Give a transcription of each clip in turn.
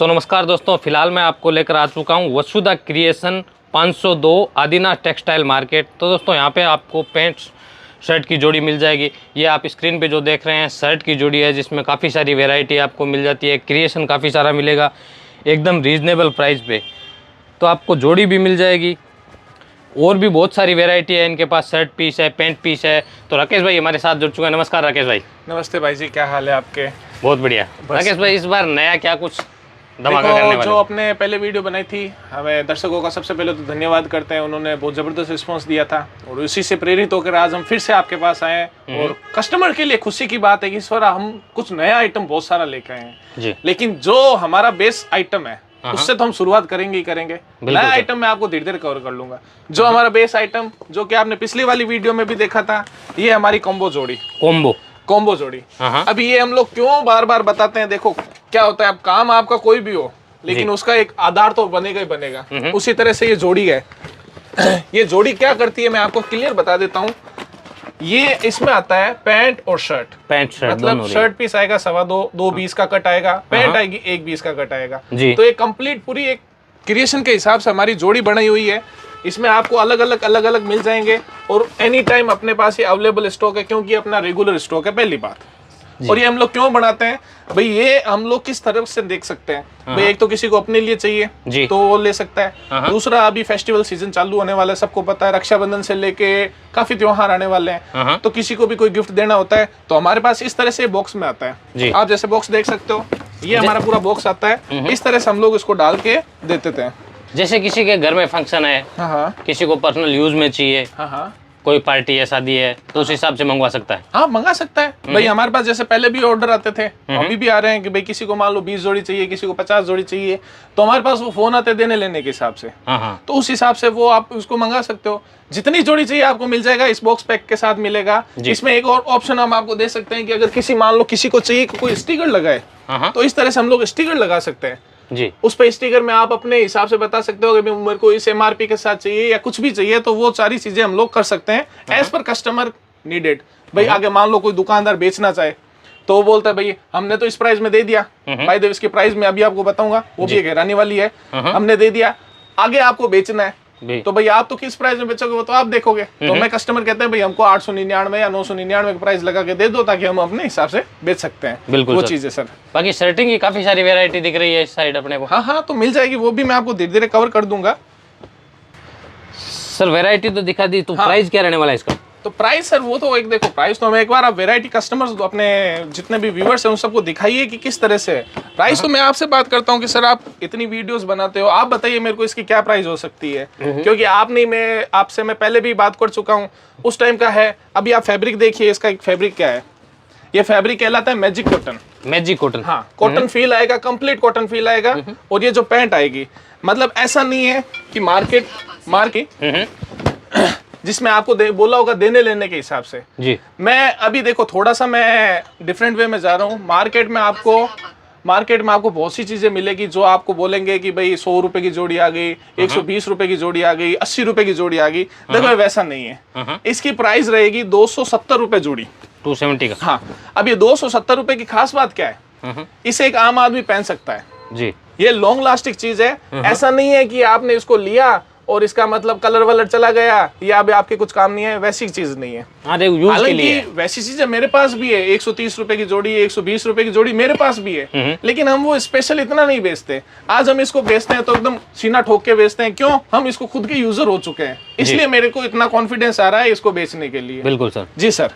सो नमस्कार दोस्तों, फिलहाल मैं आपको लेकर आ चुका हूँ वसुधा क्रिएशन 502 आदिनाथ टेक्सटाइल मार्केट। तो दोस्तों यहाँ पे आपको पैंट शर्ट की जोड़ी मिल जाएगी। ये आप स्क्रीन पे जो देख रहे हैं शर्ट की जोड़ी है, जिसमें काफ़ी सारी वैरायटी आपको मिल जाती है। क्रिएशन काफ़ी सारा मिलेगा एकदम रीज़नेबल प्राइस पे, तो आपको जोड़ी भी मिल जाएगी। और भी बहुत सारी वैरायटी है इनके पास, शर्ट पीस है, पैंट पीस है। तो राकेश भाई हमारे साथ जुड़ चुके हैं। नमस्कार राकेश भाई। नमस्ते भाई जी, क्या हाल है आपके? बहुत बढ़िया। राकेश भाई इस बार नया क्या कुछ धमाका करने वाले? जो अपने पहले वीडियो बनाई थी, हमें दर्शकों का सबसे पहले तो धन्यवाद करते हैं। उन्होंने बहुत ज़बरदस्त रिस्पांस दिया था और उसी से प्रेरित होकर आज हम फिर से आपके पास आए हैं। और कस्टमर के लिए खुशी की बात है कि इस बार हम कुछ नया आइटम बहुत सारा लेकर आए हैं जी। लेकिन जो हमारा बेस आइटम है उससे तो हम शुरुआत करेंगे ही करेंगे। नया आइटम मैं आपको धीरे धीरे कवर कर लूंगा। जो हमारा बेस आइटम, जो कि आपने पिछली वाली वीडियो में भी देखा था, ये हमारी कॉम्बो जोड़ी। कॉम्बो जोड़ी। अभी ये हम लोग क्यों बार बार बताते हैं, देखो क्या होता है, अब काम आपका कोई भी हो लेकिन उसका एक आधार तो बनेगा ही बनेगा। उसी तरह से ये जोड़ी है। ये जोड़ी क्या करती है मैं आपको क्लियर बता देता हूँ। ये इसमें आता है पैंट और शर्ट। मतलब शर्ट पीस आएगा 2.25 का कट आएगा, पैंट आएगी 1.20 का कट आएगा। तो ये कंप्लीट पूरी एक क्रिएशन के हिसाब से हमारी जोड़ी बनाई हुई है। इसमें आपको अलग अलग मिल जाएंगे और एनी टाइम अपने पास ये अवेलेबल स्टॉक है, क्योंकि अपना रेगुलर स्टॉक है पहली बात। और ये हम लोग क्यों बनाते हैं भाई, ये हम लोग किस तरह से देख सकते हैं भाई। एक तो किसी को अपने लिए चाहिए तो वो ले सकता है। दूसरा, अभी फेस्टिवल सीजन चालू होने वाला है, सबको पता है, रक्षाबंधन से लेके काफी त्योहार आने वाले हैं। तो किसी को भी कोई गिफ्ट देना होता है तो हमारे पास इस तरह से बॉक्स में आता है। आप जैसे बॉक्स देख सकते हो, ये हमारा पूरा बॉक्स आता है। इस तरह से हम लोग इसको डाल के दे देते हैं। जैसे किसी के घर में फंक्शन है, किसी को पर्सनल यूज में चाहिए, कोई पार्टी है, शादी है, तो उस हिसाब से मंगवा सकता है। हाँ, मंगा सकता है भाई। हमारे पास जैसे पहले भी ऑर्डर आते थे, अभी भी आ रहे हैं कि भाई किसी को मान लो 20 जोड़ी चाहिए, किसी को 50 जोड़ी चाहिए, तो हमारे पास वो फोन आते देने लेने के हिसाब से। तो उस हिसाब से वो आप उसको मंगा सकते हो। जितनी जोड़ी चाहिए आपको मिल जाएगा, इस बॉक्स पैक के साथ मिलेगा। इसमें एक और ऑप्शन हम आपको दे सकते हैं कि अगर किसी मान लो किसी को चाहिए कोई स्टिकर लगाए, तो इस तरह से हम लोग स्टिकर लगा सकते हैं जी। उस पे स्टिकर में आप अपने हिसाब से बता सकते हो कि मेरे को इस MRP के साथ चाहिए या कुछ भी चाहिए, तो वो सारी चीजें हम लोग कर सकते हैं एज पर कस्टमर नीडेड। भाई आगे मान लो कोई दुकानदार बेचना चाहे तो वो बोलता है भाई हमने तो इस प्राइस में दे दिया, भाई देव इसकी प्राइस में अभी आपको बताऊंगा, वो भी एक हैरानी वाली है। हमने दे दिया, आगे आपको बेचना है तो भाई आप तो किस प्राइस में बेचोगे वो तो आप देखोगे। तो मैं कस्टमर कहते हैं भाई हमको 899 या 999 का प्राइस लगा के दे दो, ताकि हम अपने हिसाब से बेच सकते हैं। बिल्कुल वो चीजें सर। बाकी शर्टिंग की काफी सारी वैरायटी दिख रही है इस साइड अपने को। हाँ, तो मिल जाएगी, वो भी मैं आपको धीरे धीरे कवर कर दूंगा। सर वैरायटी तो दिखा दी, तो प्राइस क्या रहने वाला है इसका? तो प्राइस सर वो तो एक देखो, प्राइस तो हमें एक बार आप वैरायटी कस्टमर्स अपने जितने भी व्यूअर्स हैं उन सबको दिखाइए कि किस तरह से प्राइस। तो मैं आपसे बात करता हूँ कि सर आप इतनी वीडियोस बनाते हो, आप बताइए मेरे को इसकी क्या प्राइस हो सकती है, क्योंकि मैं आपसे पहले भी बात कर चुका हूँ, उस टाइम का है। अभी आप फैब्रिक देखिए, इसका एक फैब्रिक क्या है, ये फैब्रिक कहलाता है मैजिक कॉटन। मैजिक कॉटन, हाँ, कॉटन फील आएगा, कंप्लीट कॉटन फील आएगा। और ये जो पैंट आएगी, मतलब ऐसा नहीं है कि मार्केट जिसमें आपको बोला होगा देने लेने के हिसाब से जी। मैं अभी देखो थोड़ा सा मैं डिफरेंट वे में जा रहा हूँ। मार्केट में आपको बहुत सी चीजें मिलेगी जो आपको बोलेंगे कि भाई 100 रुपए की जोड़ी आ गई, 120 रुपए की जोड़ी आ गई, 80 रुपए की जोड़ी आ गई। देखो वैसा नहीं है। इसकी प्राइस रहेगी 270 रुपए जोड़ी, 270 का। हाँ, अब ये 270 रुपए की खास बात क्या है, इसे एक आम आदमी पहन सकता है जी। ये लॉन्ग लास्टिक चीज है। ऐसा नहीं है कि आपने इसको लिया और इसका मतलब कलर वलर चला गया या अभी आपके कुछ काम नहीं है, वैसी चीज नहीं है। हालांकि वैसी चीजें मेरे पास भी है, 130 रुपए की जोड़ी, 120 रुपए की जोड़ी मेरे पास भी है, लेकिन हम वो स्पेशल इतना नहीं बेचते। आज हम इसको बेचते हैं तो एकदम सीना ठोक के बेचते हैं। क्यों? हम इसको खुद के यूजर हो चुके हैं, इसलिए मेरे को इतना कॉन्फिडेंस आ रहा है इसको बेचने के लिए। बिल्कुल सर। जी सर।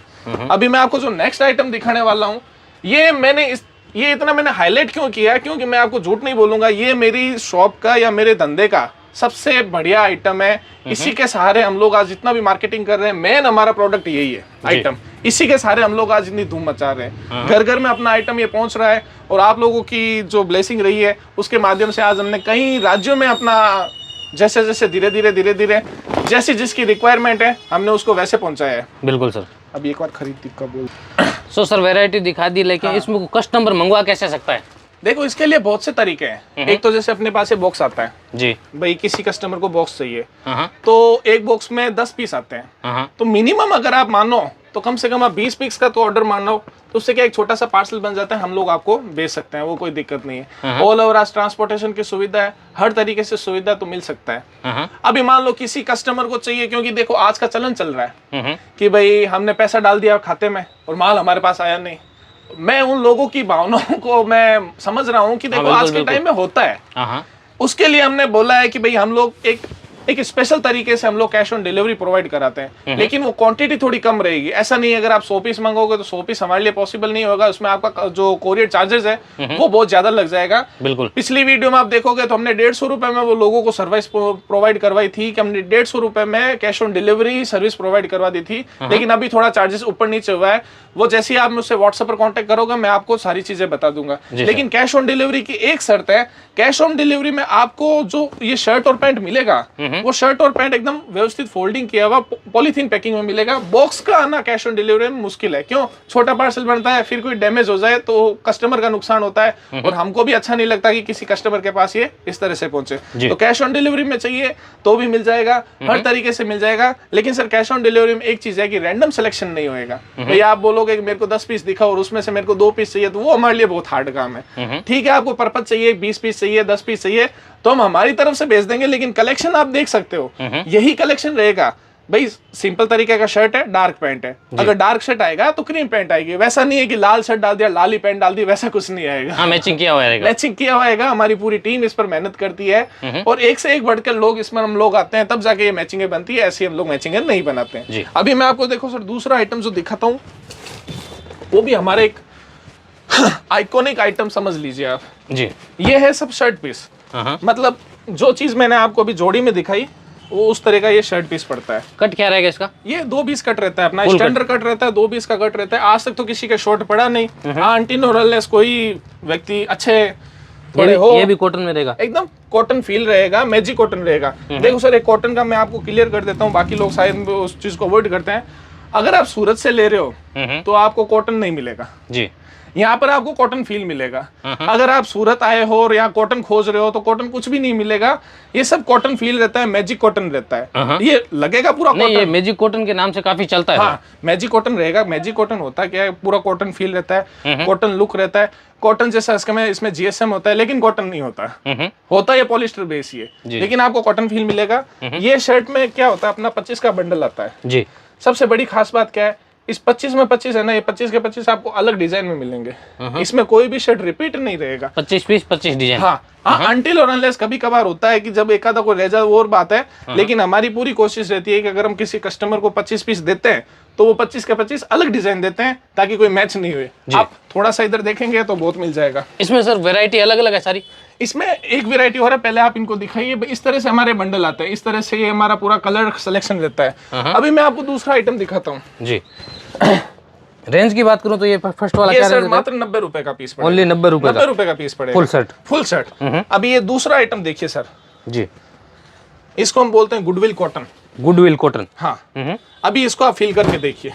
अभी मैं आपको जो नेक्स्ट आइटम दिखाने वाला हूँ, ये इतना मैंने हाईलाइट क्यों किया, क्योंकि मैं आपको झूठ नहीं बोलूंगा, ये मेरी शॉप का या मेरे धंधे का सबसे बढ़िया आइटम है। इसी के सहारे हम लोग आज जितना भी मार्केटिंग कर रहे हैं, मेन हमारा प्रोडक्ट यही है आइटम। इसी के सहारे हम लोग आज इतनी धूम मचा रहे हैं, घर घर में अपना आइटम ये पहुंच रहा है। और आप लोगों की जो ब्लेसिंग रही है उसके माध्यम से आज हमने कई राज्यों में अपना जैसे जैसे धीरे धीरे जैसी जिसकी रिक्वायरमेंट है हमने उसको वैसे पहुंचाया है। बिल्कुल सर। अभी एक बार खरीद का बोल। सो सर वैरायटी दिखा दी, लेकिन इसमें कस्टमर मंगवा कैसे सकता है? देखो इसके लिए बहुत से तरीके हैं। एक तो जैसे अपने पास ये बॉक्स आता है जी, भाई किसी कस्टमर को बॉक्स चाहिए तो एक बॉक्स में 10 पीस आते हैं। तो मिनिमम अगर आप मानो तो कम से कम आप 20 पीस का तो ऑर्डर मान लो, तो उससे क्या एक छोटा सा पार्सल बन जाता है, हम लोग आपको भेज सकते हैं, वो कोई दिक्कत नहीं है। ऑल ओवर आज ट्रांसपोर्टेशन की सुविधा है, हर तरीके से सुविधा तो मिल सकता है। अभी मान लो किसी कस्टमर को चाहिए, क्योंकि देखो आज का चलन चल रहा है कि भाई हमने पैसा डाल दिया खाते में और माल हमारे पास आया नहीं। मैं उन लोगों की भावनाओं को मैं समझ रहा हूँ कि देखो आज के टाइम में होता है, उसके लिए हमने बोला है कि भाई हम लोग एक स्पेशल तरीके से हम लोग कैश ऑन डिलीवरी प्रोवाइड कराते हैं, लेकिन वो क्वांटिटी थोड़ी कम रहेगी। ऐसा नहीं है अगर आप 100 पीस मंगोगे तो 100 पीस हमारे लिए पॉसिबल नहीं होगा, उसमें आपका जो कोरियर चार्जेस है वो बहुत ज्यादा लग जाएगा। बिल्कुल पिछली वीडियो में आप देखोगे तो हमने 150 रुपए में वो लोगों को सर्विस प्रोवाइड करवाई थी कि हमने 150 रुपए में cash on delivery service provide करवा दी थी, लेकिन अभी थोड़ा चार्जेस ऊपर नीचे हुआ है। वो जैसे ही आप मुझसे व्हाट्सएप पर कॉन्टेक्ट करोगे मैं आपको सारी चीजें बता दूंगा। लेकिन कैश ऑन डिलीवरी की एक शर्त है, कैश ऑन डिलीवरी में आपको जो ये शर्ट और पैंट मिलेगा वो शर्ट और पैंट एकदम व्यवस्थित फोल्डिंग किया हुआ पॉलीथीन पैकिंग में मिलेगा। बॉक्स का आना कैश ऑन डिलीवरी में मुश्किल है, क्यों? छोटा पार्सल बनता है, फिर कोई डैमेज हो जाए तो कस्टमर का नुकसान होता है और हमको भी अच्छा नहीं लगता कि किसी कस्टमर के पास ये इस तरह से पहुंचे। तो कैश ऑन डिलीवरी में चाहिए तो भी मिल जाएगा, हर तरीके से मिल जाएगा। लेकिन सर कैश ऑन डिलीवरी में एक चीज है कि रैंडम सिलेक्शन नहीं होएगा। भैया आप बोलोगे कि मेरे को 10 पीस दिखा और उसमें से मेरे को 2 पीस चाहिए, तो वो हमारे लिए बहुत हार्ड काम है। ठीक है, आपको पर्पज चाहिए, 20 पीस चाहिए, 10 पीस चाहिए, तो हम हमारी तरफ से भेज देंगे, लेकिन कलेक्शन आप देख सकते हो यही कलेक्शन रहेगा। भाई सिंपल तरीके का शर्ट है, डार्क पैंट है, अगर डार्क शर्ट आएगा तो क्रीम पैंट आएगी। वैसा नहीं है कि लाल शर्ट डाल दिया लाल ही पैंट डाल दी, वैसा कुछ नहीं आएगा। मैचिंग किया हुआ है, मैचिंग किया हुआ है। हमारी पूरी टीम इस पर मेहनत करती है और एक से एक बढ़कर लोग इसमें हम लोग आते हैं, तब जाके ये मैचिंगें बनती है। ऐसी हम लोग मैचिंगें नहीं बनाते हैं। अभी मैं आपको देखो सर दूसरा आइटम जो दिखाता हूँ वो भी हमारे एक आइकॉनिक आइटम समझ लीजिए आप जी। ये है सब शर्ट पीस, मतलब जो चीज मैंने आपको अभी जोड़ी में दिखाई वो उस तरह का ये शर्ट पीस पड़ता है। कट क्या रहेगा इसका? ये 2 पीस कट रहता है, अपना स्टैंडर्ड कट रहता है, 2 पीस का कट रहता है। आज तक तो किसी का शॉर्ट पड़ा नहीं। अनटिनोरलेस कोई व्यक्ति अच्छे थोड़े हो, ये भी कॉटन में रहेगा, एकदम कॉटन फील रहेगा, मैजिक कॉटन रहेगा। देखो सर एक कॉटन का मैं आपको क्लियर कर देता हूँ, बाकी लोग शायद उस चीज को अवॉइड करते हैं। अगर आप सूरत से ले रहे हो तो आपको कॉटन नहीं मिलेगा जी, यहाँ पर आपको कॉटन फील मिलेगा। अगर आप सूरत आए हो और यहाँ कॉटन खोज रहे हो तो कॉटन कुछ भी नहीं मिलेगा। ये सब कॉटन फील रहता है, मैजिक कॉटन रहता है। ये लगेगा पूरा कॉटन, ये मैजिक कॉटन के नाम से काफी चलता है। हाँ, मैजिक कॉटन रहेगा। मैजिक कॉटन होता क्या है, पूरा कॉटन फील रहता है, कॉटन लुक रहता है। कॉटन जैसा इसमें जीएसएम होता है, लेकिन कॉटन नहीं होता। होता है पॉलिस्टर बेस ये, लेकिन आपको कॉटन फील मिलेगा। ये शर्ट में क्या होता है, अपना 25 का बंडल आता है जी। सबसे बड़ी खास बात क्या है, इस 25 में 25 है ना, ये 25 के 25 आपको अलग डिजाइन में मिलेंगे। इसमें कोई भी शर्ट रिपीट नहीं रहेगा, 25 पीस 25 डिजाइन। हाँ, अनटिल और अनलेस कभी कभार होता है कि जब एक आधा कोई रह जाए वो और बात है, लेकिन हमारी पूरी कोशिश रहती है कि अगर हम किसी कस्टमर को 25 पीस देते हैं तो वो 25 के 25 अलग डिजाइन देते हैं ताकि कोई मैच नहीं हुए। आप थोड़ा सा इधर देखेंगे तो बहुत मिल जाएगा। इसमें सर वैरायटी अलग अलग है सारी। इसमें एक वैरायटी हो रहा है, पहले आप इनको दिखाइए। इस तरह से हमारे बंडल आते हैं, इस तरह से ये हमारा पूरा कलर सिलेक्शन रहता है। अभी मैं आपको दूसरा आइटम दिखाता हूँ जी। रेंज की बात करूं तो ये फर्स्ट वाला क्या है? मात्र 90 रुपए का पीस पड़ेगा। ओनली 90 रुपए का पीस पड़ेगा, फुल शर्ट। अभी ये दूसरा आइटम देखिए सर जी, इसको हम बोलते हैं गुडविल कॉटन। गुडविल कॉटन, हाँ। अभी इसको आप फील करके देखिए,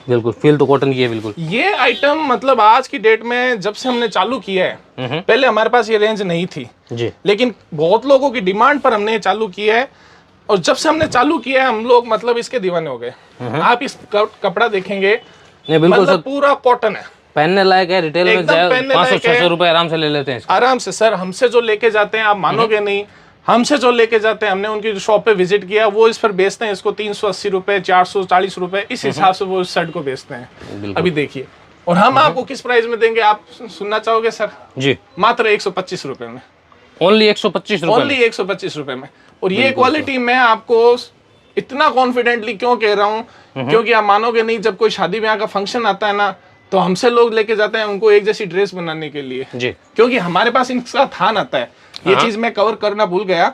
बिल्कुल फील तो कॉटन की है बिल्कुल। ये आइटम मतलब आज की डेट में जब से हमने चालू किया है, पहले हमारे पास ये रेंज नहीं थी जी, लेकिन बहुत लोगों की डिमांड पर हमने ये चालू किया है। और जब से हमने चालू किया है हम लोग मतलब इसके दीवाने हो गए। आप इस कपड़ा देखेंगे, मतलब पूरा कॉटन है, पहनने लायक है। रिटेल में 500-600 रुपए आराम से ले लेते हैं, आराम से। सर हमसे जो लेके जाते हैं आप मानोगे नहीं, हमसे जो लेके जाते हैं, हमने उनकी शॉप पे विजिट किया, वो इस पर बेचते हैं इसको 380 रुपए, 440 रुपए, इस हिसाब से वो शर्ट को बेचते हैं। अभी देखिए, और हम आपको किस प्राइस में देंगे आप सुनना चाहोगे सर जी? मात्र 125 रुपए में, ओनली 125 रुपए, ओनली 125 रुपए में। और ये क्वालिटी मैं आपको इतना कॉन्फिडेंटली क्यों कह रहा हूँ, क्योंकि आप मानोगे नहीं, जब कोई शादी ब्याह का फंक्शन आता है ना तो हमसे लोग लेके जाते हैं उनको एक जैसी ड्रेस बनाने के लिए जी, क्योंकि हमारे पास इनका थान आता है। ये चीज मैं कवर करना भूल गया,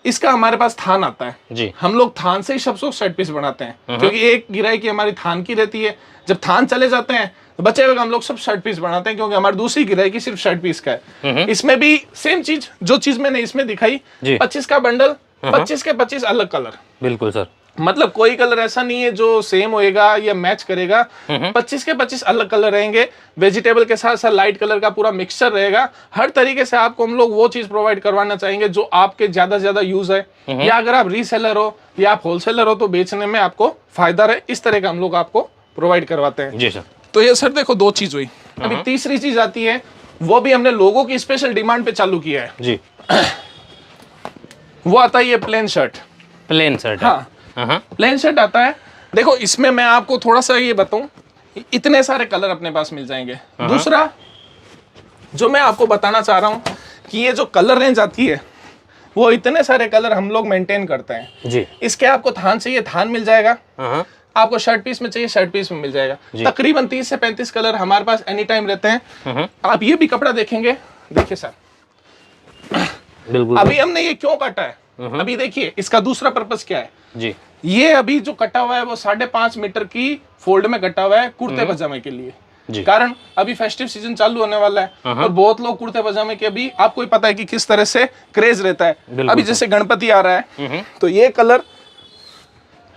इसका हमारे पास थान आता है जी। हम लोग थान से ही सब शर्ट पीस बनाते हैं, क्योंकि एक गिराई की हमारी थान की रहती है। जब थान चले जाते हैं तो बचे हुए हम लोग सब शर्ट पीस बनाते हैं, क्योंकि हमारी दूसरी गिराई की सिर्फ शर्ट पीस का है। इसमें भी सेम चीज, जो चीज मैंने इसमें दिखाई, 25 का बंडल, 25 के 25 अलग कलर, बिल्कुल सर। मतलब कोई कलर ऐसा नहीं है जो सेम होएगा या मैच करेगा। 25 के 25 अलग कलर रहेंगे, वेजिटेबल के साथ साथ लाइट कलर का पूरा मिक्सचर रहेगा। हर तरीके से आपको हम लोग वो चीज प्रोवाइड करवाना चाहेंगे जो आपके ज्यादा से ज्यादा यूज है, या अगर आप रीसेलर हो या आप होलसेलर हो तो बेचने में आपको फायदा रहे, इस तरह का हम लोग आपको प्रोवाइड करवाते हैं। जी सर। तो ये सर देखो 2 चीज हुई। अभी तीसरी चीज आती है, वो भी हमने लोगों की स्पेशल डिमांड पे चालू किया है जी। वो आता है ये प्लेन शर्ट। Plain shirt. हाँ, प्लेन शर्ट आता है। देखो इसमें मैं आपको थोड़ा सा ये बताऊं, इतने सारे कलर अपने पास मिल जाएंगे। दूसरा जो मैं आपको बताना चाह रहा हूं कि ये जो कलर रेंज आती है वो इतने सारे कलर हम लोग मेंटेन करते हैं जी। इसके आपको थान चाहिए थान मिल जाएगा, आपको शर्ट पीस में चाहिए शर्ट पीस में मिल जाएगा। तकरीबन 30 से 35 कलर हमारे पास एनी टाइम रहते हैं। आप ये भी कपड़ा देखेंगे, देखिए सर बिल्कुल। अभी हमने ये क्यों काटा है, अभी देखिए इसका दूसरा पर्पस क्या है जी। ये अभी जो कटा हुआ है वो 5.5 मीटर की फोल्ड में कटा हुआ है कुर्ते पजामे के लिए जी। कारण अभी फेस्टिव सीजन चालू होने वाला है और बहुत लोग कुर्ते पजामे के अभी आपको ही पता है कि किस तरह से क्रेज रहता है। अभी जैसे गणपति आ रहा है तो ये कलर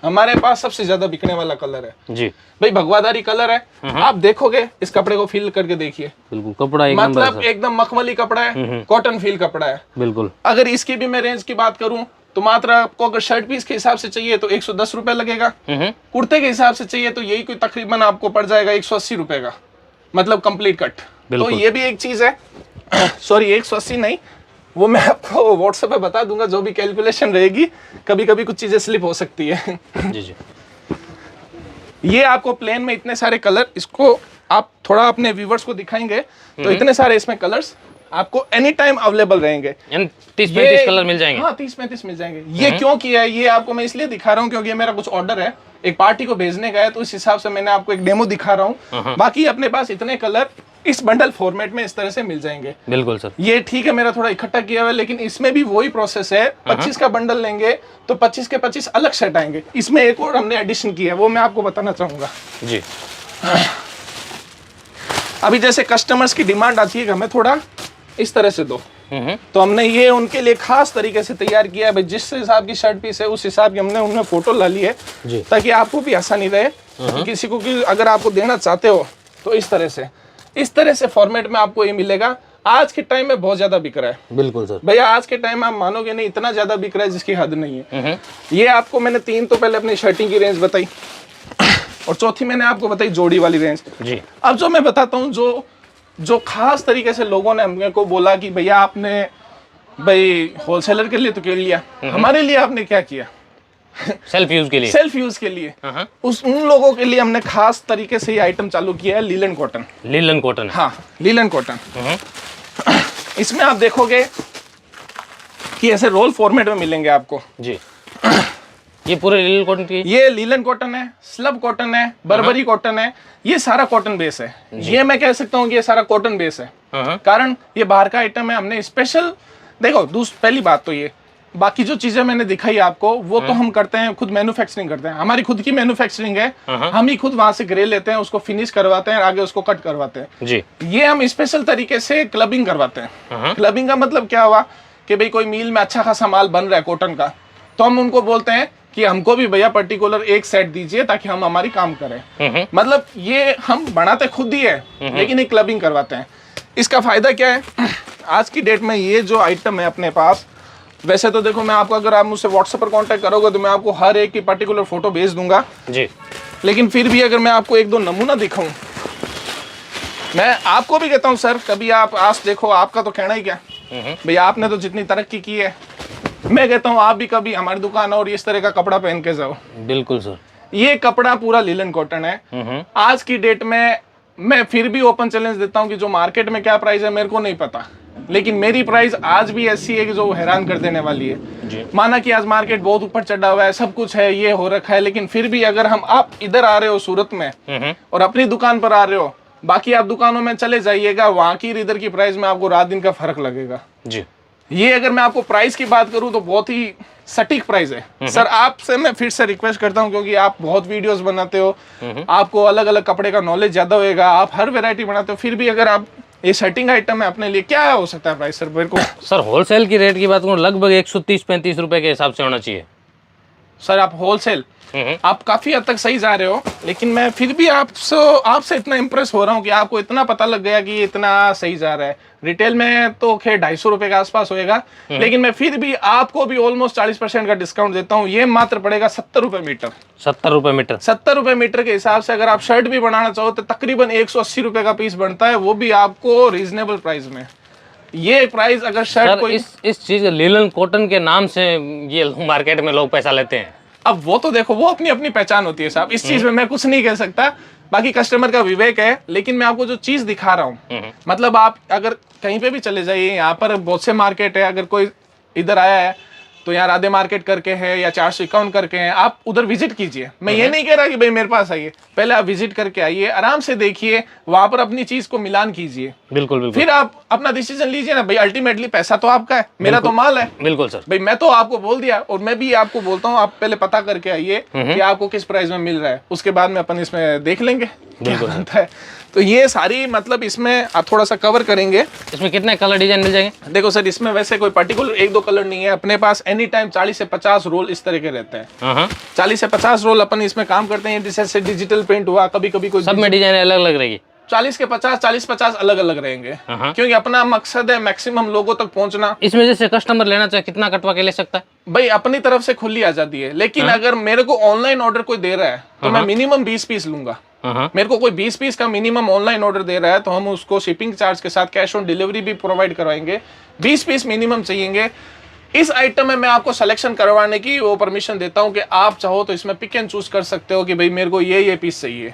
हमारे पास सबसे ज्यादा बिकने वाला कलर है जी। भाई, भगवादारी कलर है। आप देखोगे इस कपड़े को फील करके देखिए, बिल्कुल कपड़ा एक मतलब एकदम मखमली कपड़ा है, कॉटन फील कपड़ा है बिल्कुल। अगर इसकी भी मैं रेंज की बात करूं तो मात्र आपको अगर शर्ट पीस के हिसाब से चाहिए तो 110 रुपए लगेगा, कुर्ते के हिसाब से चाहिए तो यही कोई तकरीबन आपको पड़ जाएगा 180 रुपए का, मतलब कंप्लीट कट। तो ये भी एक चीज है सॉरी 180 नहीं, वो मैं आपको व्हाट्सएप पे बता दूंगा जो भी कैलकुलेशन रहेगी, कभी कभी कुछ चीजें स्लिप हो सकती है। जी जी। ये आपको प्लेन में इतने सारे कलर, इसको आप थोड़ा अपने व्यूवर्स को दिखाएंगे तो इतने सारे इसमें कलर्स आपको एनी टाइम अवेलेबल रहेंगे। 30-35 कलर मिल जाएंगे। हाँ 30-35 मिल जाएंगे। ये क्यों किया है ये आपको मैं इसलिए दिखा रहा हूँ क्योंकि ये मेरा कुछ ऑर्डर है, एक पार्टी को भेजने का है, तो इस हिसाब से मैंने आपको एक डेमो दिखा रहा हूँ। बाकी अपने पास इतने कलर इस बंडल फॉर्मेट में इस तरह से मिल जाएंगे। बिल्कुल सर। ये ठीक है मेरा थोड़ा इकट्ठा किया हुआ है, लेकिन इसमें भी वही प्रोसेस है। 25 का बंडल लेंगे तो 25 के 25 अलग सेट आएंगे। इसमें एक और हमने एडिशन किया है, वो मैं आपको बताना चाहूंगा जी। अभी जैसे कस्टमर्स की डिमांड आती है कि हमें थोड़ा इस तरह से दो, तो हमने ये उनके लिए खास तरीके से तैयार किया है। भाई जिस हिसाब की शर्ट पीस है उस हिसाब की हमने उनमें फोटो ला ली है ताकि आपको भी आसानी रहे कि किसी को कि अगर आपको देना चाहते हो तो इस तरह से फॉर्मेट में आपको ये मिलेगा। आज के टाइम में बहुत ज्यादा बिक रहा है। बिल्कुल सर। भैया आज के टाइम में आप मानोगे नहीं, इतना ज्यादा बिक रहा है जिसकी हद नहीं है। ये आपको मैंने 3 तो पहले अपनी शर्टिंग की रेंज बताई और चौथी मैंने आपको बताई जोड़ी वाली रेंज जी। अब जो मैं बताता हूँ जो खास तरीके से लोगों ने हमने को बोला कि भैया आपने भाई होलसेलर के लिए तो के लिया, हमारे लिए आपने क्या किया सेल्फ यूज के लिए उन लोगों के लिए हमने खास तरीके से ये आइटम चालू किया है लीलन कॉटन। हाँ लीलन कॉटन। इसमें आप देखोगे कि ऐसे रोल फॉर्मेट में मिलेंगे आपको जी। ये पूरे लीलन कॉटन की, ये लीलन कॉटन है, स्लब कॉटन है, बर्बरी कॉटन है, ये सारा कॉटन बेस है। ये मैं कह सकता हूँ कि ये सारा कॉटन बेस है, कारण ये बाहर का आइटम है। हमने स्पेशल देखो पहली बात तो ये, बाकी जो चीजें मैंने दिखाई आपको वो तो हम करते हैं खुद, मैन्युफैक्चरिंग करते हैं, हमारी खुद की मैन्युफैक्चरिंग है। हम ही खुद वहां से ग्रे लेते हैं, उसको फिनिश करवाते हैं, आगे उसको कट करवाते हैं जी। ये हम स्पेशल तरीके से क्लबिंग करवाते हैं। क्लबिंग का मतलब क्या हुआ कि भाई कोई मील में अच्छा खासा माल बन रहा है कॉटन का, तो हम उनको बोलते हैं कि हमको भी भैया पर्टिकुलर एक सेट दीजिए ताकि हम हमारी काम करें। मतलब ये हम बनाते खुद ही है लेकिन एक क्लबिंग करवाते हैं। इसका फायदा क्या है, आज की डेट में ये जो आइटम है अपने पास, वैसे तो देखो मैं आपको, अगर आप मुझसे व्हाट्सएप पर कांटेक्ट करोगे तो मैं आपको हर एक की पर्टिकुलर फोटो भेज दूंगा जी। लेकिन फिर भी अगर मैं आपको 1-2 नमूना दिखाऊं, मैं आपको भी कहता हूं सर कभी आप आज देखो, आपका तो कहना ही क्या भैया, आपने तो जितनी तरक्की की है, मैं कहता हूँ आप भी कभी हमारी दुकान और इस तरह का कपड़ा पहन के जाओ। बिल्कुल सर। ये कपड़ा पूरा लीलन कॉटन है। आज की डेट में मैं फिर भी ओपन चैलेंज देता हूँ कि जो मार्केट में क्या प्राइस है मेरे को नहीं पता, लेकिन मेरी प्राइस आज भी ऐसी है कि जो हैरान कर देने वाली है जी। माना कि आज मार्केट बहुत ऊपर चढ़ा हुआ है, सब कुछ है, ये हो रखा है, लेकिन फिर भी अगर आप इधर आ रहे हो सूरत में और अपनी दुकान पर आ रहे हो, बाकी आप दुकानों में चले जाइएगा, वहां की इधर की प्राइस में आपको रात दिन का फर्क लगेगा जी। ये अगर मैं आपको प्राइस की बात करूं तो बहुत ही सटीक प्राइस है। सर आपसे मैं फिर से रिक्वेस्ट करता हूं क्योंकि आप बहुत वीडियोस बनाते हो, आपको अलग अलग कपड़े का नॉलेज ज्यादा होगा, आप हर वैरायटी बनाते हो, फिर भी अगर आप ये सेटिंग आइटम है अपने लिए, क्या हो सकता है प्राइस सर मेरे को? सर होलसेल की रेट की बात करूं लगभग 130-135 रुपए के हिसाब से होना चाहिए सर आप होलसेल आप काफी हद तक सही जा रहे हो, लेकिन मैं फिर भी आपसे इतना इम्प्रेस हो रहा हूँ कि आपको इतना पता लग गया कि ये इतना सही जा रहा है। रिटेल में तो खैर 250 रुपए के आसपास होएगा, लेकिन मैं फिर भी आपको भी ऑलमोस्ट 40% का डिस्काउंट देता हूँ। ये मात्र पड़ेगा 70 रुपए मीटर। 70 रुपए मीटर। 70 रुपए मीटर के हिसाब से अगर आप शर्ट भी बनाना चाहो तो तकरीबन 180 रुपए का पीस बनता है, वो भी आपको रीजनेबल प्राइस में। ये प्राइस अगर शर्ट कोई इस चीज लिनन कॉटन के नाम से ये मार्केट में लोग पैसा लेते हैं। अब वो तो देखो, वो अपनी अपनी पहचान होती है साहब, इस चीज में मैं कुछ नहीं कह सकता, बाकी कस्टमर का विवेक है। लेकिन मैं आपको जो चीज दिखा रहा हूँ, मतलब आप अगर कहीं पे भी चले जाइए, यहाँ पर बहुत से मार्केट है, अगर कोई इधर आया है तो यहाँ राधे मार्केट करके है या 451 करके है, आप उधर विजिट कीजिए। मैं ये नहीं कह रहा कि भाई मेरे पास आइए, पहले आप विजिट करके आइए, आराम से देखिए, वहां पर अपनी चीज को मिलान कीजिए, बिल्कुल बिल्कुल, फिर आप अपना डिसीजन लीजिए ना भाई। अल्टीमेटली पैसा तो आपका है, मेरा तो माल है। बिल्कुल सर, भाई मैं तो आपको बोल दिया, और मैं भी आपको बोलता हूँ आप पहले पता करके आइए कि आपको किस प्राइस में मिल रहा है, उसके बाद में अपन इसमें देख लेंगे क्या बनता है। तो ये सारी मतलब इसमें आप थोड़ा सा कवर करेंगे। इसमें कितने कलर डिजाइन मिल जाएंगे? देखो सर, इसमें वैसे कोई पर्टिकुलर 1-2 कलर नहीं है, अपने पास एनी टाइम 40 से 50 रोल इस तरह के रहते हैं। 40 से 50 रोल अपन इसमें काम करते हैं। जैसे डिजिटल प्रिंट हुआ, कभी कभी कोई सब में डिजाइन अलग अलग रहेगी। 40 के 50 अलग अलग रहेंगे, क्योंकि अपना मकसद है मैक्सिमम लोगों तक पहुंचना। इसमें जैसे कस्टमर लेना चाहे कितना कटवा के ले सकता है? भाई अपनी तरफ से खुली आजादी है, लेकिन अगर मेरे को ऑनलाइन ऑर्डर कोई दे रहा है तो मैं मिनिमम 20 पीस लूंगा। मेरे को कोई 20 पीस का मिनिमम ऑनलाइन ऑर्डर दे रहा है तो हम उसको शिपिंग चार्ज के साथ कैश ऑन डिलीवरी भी प्रोवाइड करवाएंगे। 20 पीस मिनिमम चाहिए। इस आइटम में मैं आपको सिलेक्शन करवाने की वो परमिशन देता हूं कि आप चाहो तो इसमें पिक एंड चूज कर सकते हो कि भाई मेरे को ये पीस चाहिए।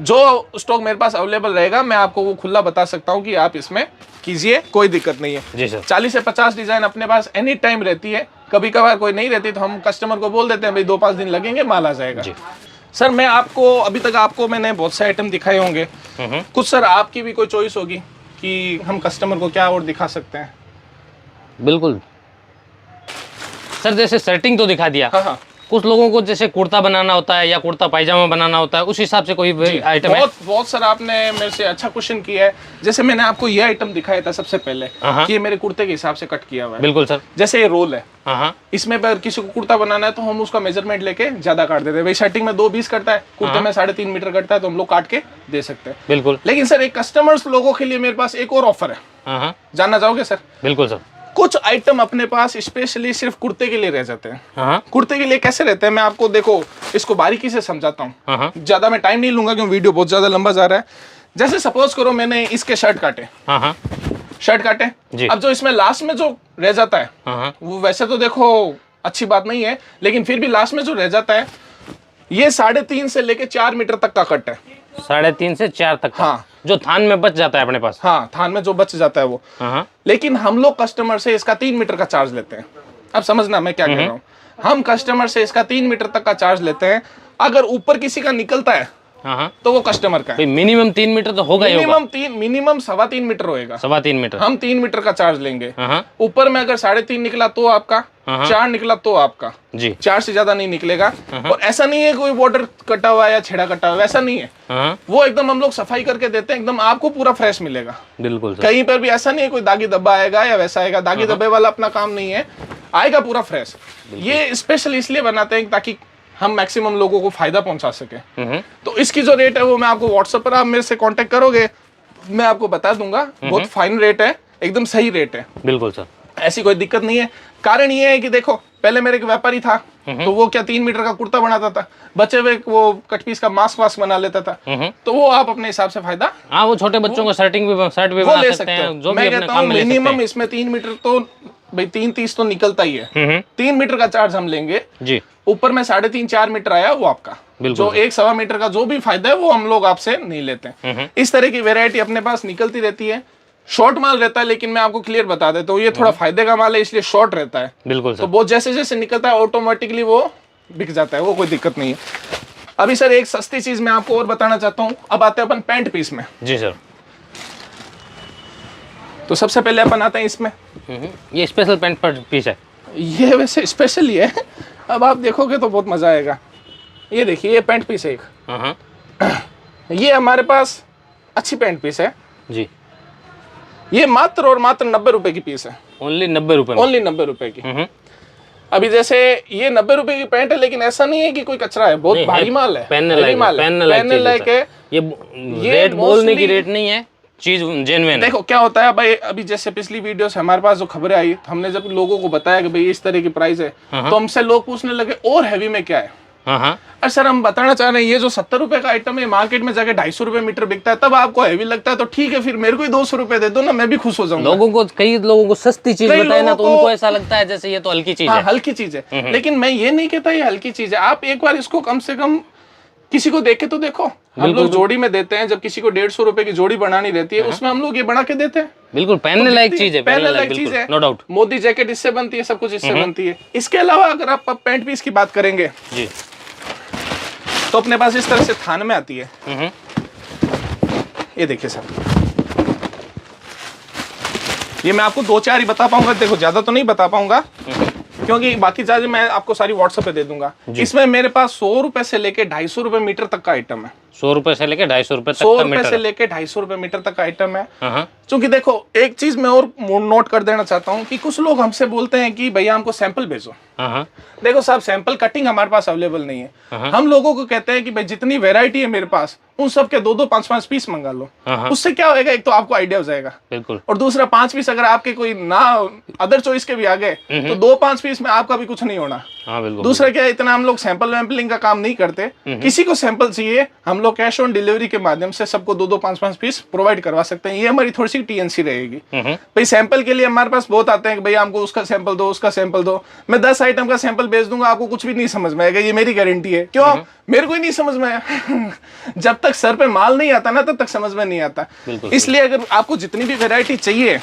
जो स्टॉक मेरे पास अवेलेबल रहेगा मैं आपको वो खुला बता सकता हूं कि आप इसमें कीजिए, कोई दिक्कत नहीं है जी सर। 40 से 50 डिजाइन अपने पास एनी टाइम रहती है। कभी कभार कोई नहीं रहती तो हम कस्टमर को बोल देते हैं भाई 2-5 दिन लगेंगे, माल आ जाएगा जी। सर मैं आपको अभी तक आपको मैंने बहुत से आइटम दिखाए होंगे, कुछ सर आपकी भी कोई चॉइस होगी कि हम कस्टमर को क्या और दिखा सकते हैं। बिल्कुल सर, जैसे सेटिंग तो दिखा दिया। हाँ। कुछ लोगों को जैसे कुर्ता बनाना होता है या कुर्ता पायजामा बनाना होता है, उस हिसाब से कोई आइटम है? बहुत सर आपने मेरे से अच्छा क्वेश्चन किया है। जैसे मैंने आपको ये आइटम दिखाया था सबसे पहले कि ये मेरे कुर्ते के हिसाब से कट किया हुआ है। बिल्कुल सर। जैसे ये रोल है, इसमें अगर किसी को कुर्ता बनाना है तो हम उसका मेजरमेंट लेके ज्यादा काट देते हैं। भाई शर्टिंग में 2 20 करता है, कुर्ते में 3.5 मीटर करता है, तो हम लोग काट के दे सकते हैं। बिल्कुल। लेकिन सर एक कस्टमर्स लोगों के लिए मेरे पास एक और ऑफर है, जानना चाहोगे सर? बिल्कुल सर। कुछ आइटम अपने पास स्पेशली सिर्फ कुर्ते के लिए रह जाते हैं। कुर्ते के लिए कैसे रहते हैं मैं आपको देखो इसको बारीकी से समझाता हूँ। ज्यादा मैं टाइम नहीं लूंगा क्योंकि वीडियो बहुत ज्यादा लंबा जा रहा है। जैसे सपोज करो मैंने इसके शर्ट काटे, शर्ट काटे जी। अब जो इसमें लास्ट में जो रह जाता है वो वैसे तो देखो अच्छी बात नहीं है, लेकिन फिर भी लास्ट में जो रह जाता है ये 3.5 से लेके 4 मीटर तक का कट है। 3.5 से 4 तक। हाँ, जो थान में बच जाता है अपने पास। हाँ, थान में जो बच जाता है वो। लेकिन हम लोग कस्टमर से इसका 3 मीटर का चार्ज लेते हैं। अब समझना मैं क्या कह रहा हूँ। हम कस्टमर से इसका 3 मीटर तक का चार्ज लेते हैं। अगर ऊपर किसी का निकलता है तो वो कस्टमर का है। मिनिमम 3 मीटर तो होगा ही होगा। मिनिमम 3.25 मीटर होएगा। 3.25 मीटर हम 3 मीटर का चार्ज लेंगे। ऊपर में अगर 3.5 निकला तो आपका, 4 निकला तो आपका जी। 4 से ज्यादा नहीं निकलेगा। और ऐसा नहीं है कोई बॉर्डर कटा हुआ या छेड़ा कटा हुआ, ऐसा नहीं है। वो एकदम हम लोग सफाई करके देते हैं, एकदम आपको पूरा फ्रेश मिलेगा। बिल्कुल। कहीं पर भी ऐसा नहीं है कोई दागी धब्बा आएगा या वैसा आएगा। दागी धब्बे वाला अपना काम नहीं है, आएगा पूरा फ्रेश। ये स्पेशल इसलिए बनाते हैं ताकि हम मैक्सिमम लोगों को फायदा पहुंचा सके। तो इसकी जो रेट है वो मैं आपको व्हाट्सएप पर आप मेरे से कांटेक्ट करोगे मैं आपको बता दूंगा। बहुत फाइन रेट है, एकदम सही रेट है। बिल्कुल सर, ऐसी कोई दिक्कत नहीं है। कारण ये है कि देखो पहले मेरे एक व्यापारी था तो वो क्या 3 मीटर का कुर्ता बनाता था, बचे हुए वो कट पीस का मास्क वास्क बना लेता था। तो वो आप अपने हिसाब से फायदा, हाँ, वो छोटे बच्चों को शर्ट भी बना सकते हैं। जो मैं कहता हूँ मिनिमम इसमें 3 मीटर तो भाई 3.30 तो निकलता ही है। 3 मीटर का चार्ज हम लेंगे जी। ऊपर में 3.5-4 मीटर आया वो आपका। जो 1-1.25 मीटर का जो भी फायदा है वो हम लोग आपसे नहीं लेते हैं। इस तरह की वेरायटी अपने पास निकलती रहती है। शॉर्ट माल रहता है, लेकिन मैं आपको क्लियर बता देता हूँ ये थोड़ा फायदे का माल है इसलिए शॉर्ट रहता है। बिल्कुल। तो वो जैसे जैसे निकलता है ऑटोमेटिकली वो बिक जाता है, वो कोई दिक्कत नहीं है। अभी सर एक सस्ती चीज मैं आपको और बताना चाहता हूँ। अब आते हैं अपन पैंट पीस में। जी सर। तो सबसे पहले अपन आते हैं इसमें, ये स्पेशल पैंट पीस है। ये वैसे स्पेशल ही है, अब आप देखोगे तो बहुत मजा आएगा। ये देखिए ये पैंट पीस है एक। ये हमारे पास अच्छी पैंट पीस है जी। ये मात्र और मात्र 90 रुपए की पीस है। ओनली 90 रुपए? ओनली 90 रुपए की। अभी जैसे ये 90 रुपए की पैंट है, लेकिन ऐसा नहीं है कि कोई कचरा है, बहुत नहीं, भारी माल है, पहनने heavy लायक माल है, पहनने पहनने लायक है। ये रेट बोलने की रेट नहीं है, चीज जेन्युइन है। देखो क्या होता है भाई, अभी जैसे पिछली वीडियो से हमारे पास जो खबरें आई, हमने जब लोगों को बताया कि भाई इस तरह की प्राइस है, तो हमसे लोग पूछने लगे और हैवी में क्या है। हाँ हाँ, अरे सर हम बताना चाह रहे हैं ये जो 70 रुपए का आइटम है मार्केट में जाके 250 रुपए मीटर बिकता है, तब आपको हैवी लगता है तो ठीक है, फिर मेरे को ही 200 रुपए दे दो ना, मैं भी खुश हो जाऊंगा। कई लोगों को सस्ती चीज कई बताए ना तो लोगों उनको को- ऐसा लगता है जैसे ये तो हल्की चीज हाँ है। हल्की चीज है, लेकिन मैं ये नहीं कहता ये हल्की चीज है। आप एक बार इसको कम से कम किसी को देख के तो देखो। हम लोग जोड़ी में देते हैं, जब किसी को 150 रुपए की जोड़ी बनानी रहती है, उसमें हम लोग ये बना के देते हैं। बिल्कुल पहनने लायक चीज है, पहनने लायक चीज बिल्कुल, है, नो डाउट। मोदी जैकेट इससे बनती है, सब कुछ इससे बनती है। इसके अलावा अगर आप पैंट पीस की बात करेंगे जी, तो अपने पास इस तरह से थान में आती है। हम्म, ये देखिए सर, ये मैं आपको 2-4 ही बता पाऊंगा, देखो ज्यादा तो नहीं बता पाऊंगा क्योंकि बाकी चार्ज मैं आपको सारी व्हाट्सएप पे दे दूंगा। इसमें मेरे पास 100 रुपए से लेके 250 रुपए मीटर तक का आइटम है। 100 रुपए से लेके 250 रुपए तक 100 का रुपए से मीटर। लेके 250 रुपए मीटर तक का आइटम है। हाँ, क्योंकि देखो एक चीज मैं और नोट कर देना चाहता हूँ कि कुछ लोग हमसे बोलते हैं कि भैया हमको सैंपल भेजो। हाँ, देखो साहब, सैंपल कटिंग हमारे पास अवेलेबल नहीं है। हम लोगों को कहते हैं कि भाई जितनी वैरायटी है मेरे पास, उन सब के 2-2, 5-5 पीस मंगा लो। उससे क्या होएगा, एक तो आपको आइडिया हो जाएगा, बिल्कुल। और दूसरा 5 पीस अगर आपके कोई ना अदर चॉइस के भी आ गए तो 2-5 पीस में आपका भी कुछ नहीं होना। हाँ बिल्कुल। दूसरा क्या है, इतना हम लोग सैंपल वैम्पलिंग का काम नहीं करते। किसी को सैंपल चाहिए, हम लोग कैश ऑन डिलीवरी के माध्यम से सबको 2-2, 5-5 पीस प्रोवाइड करवा सकते हैं। ये हमारी थोड़ी सी टीएनसी रहेगी। भाई सैंपल के लिए हमारे पास बहुत आते हैं कि भाई हमको उसका सैंपल दो, उसका सैंपल दो। मैं 10 आइटम का सैंपल भेज दूंगा, आपको कुछ भी नहीं समझ में आएगा, ये मेरी गारंटी है। क्यों? मेरे को ही नहीं समझ में आया। जब तक सर पे माल नहीं आता ना, तब तक समझ में नहीं आता। इसलिए अगर आपको जितनी भी वैरायटी चाहिए,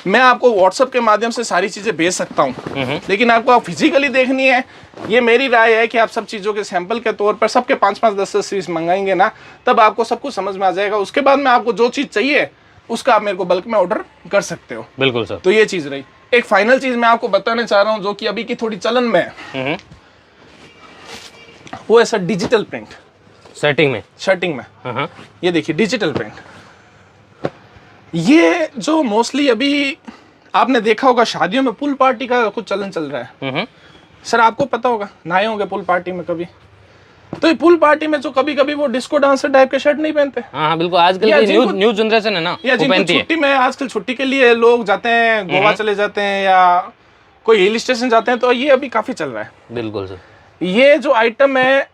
मैं आपको व्हाट्सएप के माध्यम से सारी चीजें भेज सकता हूँ, लेकिन आपको फिजिकली देखनी है। ये मेरी राय है कि आप सब चीजों के सैंपल के तौर पर सबके 5-5, 10-10 पीस मंगाएंगे ना, तब आपको सब कुछ समझ में आ जाएगा। उसके बाद में आपको जो चीज चाहिए उसका आप मेरे को बल्क में ऑर्डर कर सकते हो। बिल्कुल सर। तो ये चीज रही। एक फाइनल चीज मैं आपको बताने चाह रहा हूँ जो कि अभी की थोड़ी चलन में है, वो है सर डिजिटल प्रिंट सेटिंग में, शर्टिंग में। हाँ, ये देखिए डिजिटल प्रिंट, ये जो मोस्टली अभी आपने देखा होगा शादियों में पुल पार्टी का कुछ चलन चल रहा है। सर आपको पता होगा, नहाए होंगे पुल पार्टी में कभी, तो ये पुल पार्टी में जो कभी कभी वो डिस्को डांसर टाइप के शर्ट नहीं पहनते। हाँ बिल्कुल। आजकल की न्यू जनरेशन है ना, या वो जिनको पहनती है। छुट्टी में, आजकल छुट्टी के लिए लोग जाते हैं, गोवा चले जाते हैं या कोई हिल स्टेशन जाते हैं, तो ये अभी काफी चल रहा है। बिल्कुल सर। ये जो आइटम है,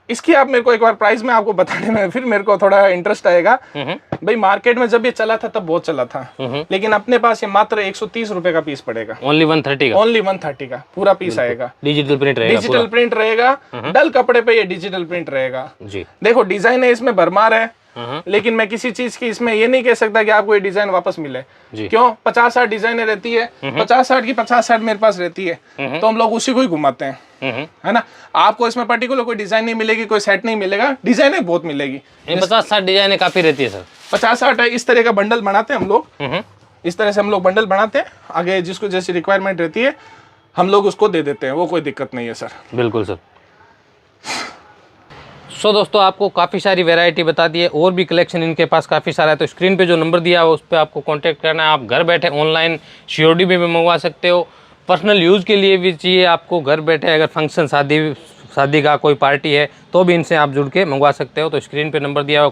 इसकी आप मेरे को एक बार प्राइस में आपको बताने में फिर मेरे को थोड़ा इंटरेस्ट आएगा। भाई मार्केट में जब ये चला था तब बहुत चला था, लेकिन अपने पास ये मात्र 130 रुपए का पीस पड़ेगा। ओनली 130 का, ओनली 130 का पूरा पीस आएगा। डिजिटल प्रिंट रहेगा। डिजिटल प्रिंट रहेगा, डल कपड़े पे ये डिजिटल प्रिंट रहेगा। जी, देखो डिजाइन है इसमें भरमार है, लेकिन मैं किसी चीज की इसमें ये नहीं कह सकता कि आपको ये डिजाइन वापस मिले। क्यों? 50-60 डिजाइने रहती है, 50-60 की 50-60 मेरे पास रहती है, तो हम लोग उसी को ही घुमाते हैं, है ना। आपको इसमें पर्टिकुलर कोई डिजाइन नहीं मिलेगी, कोई सेट नहीं मिलेगा, डिजाइन बहुत मिलेगी। 50-60 डिजाइन काफी रहती है सर। 50-60 इस तरह का बंडल बनाते हैं हम लोग। इस तरह से हम लोग बंडल बनाते हैं, आगे जिसको जैसी रिक्वायरमेंट रहती है हम लोग उसको दे देते हैं, वो कोई दिक्कत नहीं है सर। बिल्कुल सर। सो दोस्तों, आपको काफ़ी सारी वैरायटी बता दी है, और भी कलेक्शन इनके पास काफ़ी सारा है। तो स्क्रीन पे जो नंबर दिया है उस पर आपको कांटेक्ट करना है। आप घर बैठे ऑनलाइन सीओडी में भी मंगवा सकते हो, पर्सनल यूज़ के लिए भी चाहिए आपको घर बैठे, अगर फंक्शन शादी का कोई पार्टी है तो भी इनसे आप जुड़ के मंगवा सकते हो। तो स्क्रीन पे नंबर दिया हुआ,